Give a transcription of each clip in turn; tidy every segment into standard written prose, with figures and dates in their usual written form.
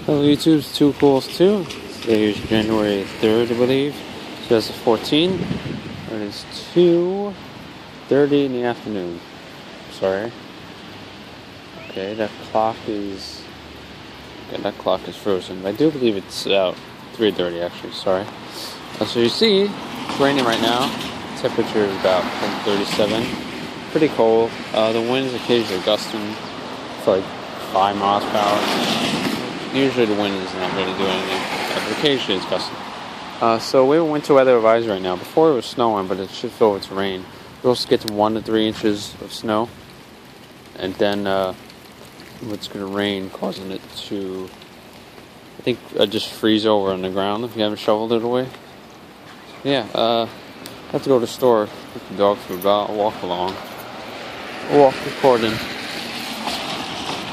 Hello YouTube, it's Two Cools 2. Today is January 3rd, I believe, 2014. It is 2:30 in the afternoon. Sorry. Okay, that clock is frozen. I do believe it's out 3:30 actually, sorry. So you see, it's raining right now. Temperature is about 37. Pretty cold. The wind's occasionally gusting for like 5 miles per hour. Usually the wind is not really doing anything, but occasionally it's gusting. So we're in winter weather advisory right now. Before it was snowing, but it should fill with rain. We'll also get to 1 to 3 inches of snow, and then it's going to rain, causing it to, I think, just freeze over on the ground if you haven't shoveled it away. Yeah, I have to go to the store, put the dog food, but I'll walk along. Walk recording.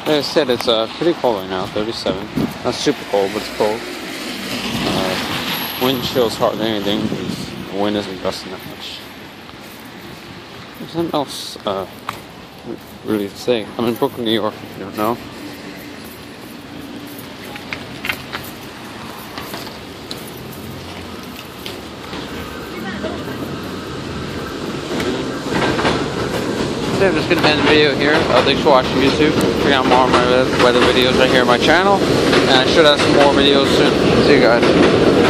Like I said, it's pretty cold right now, 37. Not super cold, but it's cold. Wind chills hardly anything because the wind isn't gusting that much. There's something else really to say. I'm in Brooklyn, New York, if you don't know. So I'm just going to end the video here. Thanks for watching YouTube. Check out more of my weather videos right here on my channel. And I should have some more videos soon. See you guys.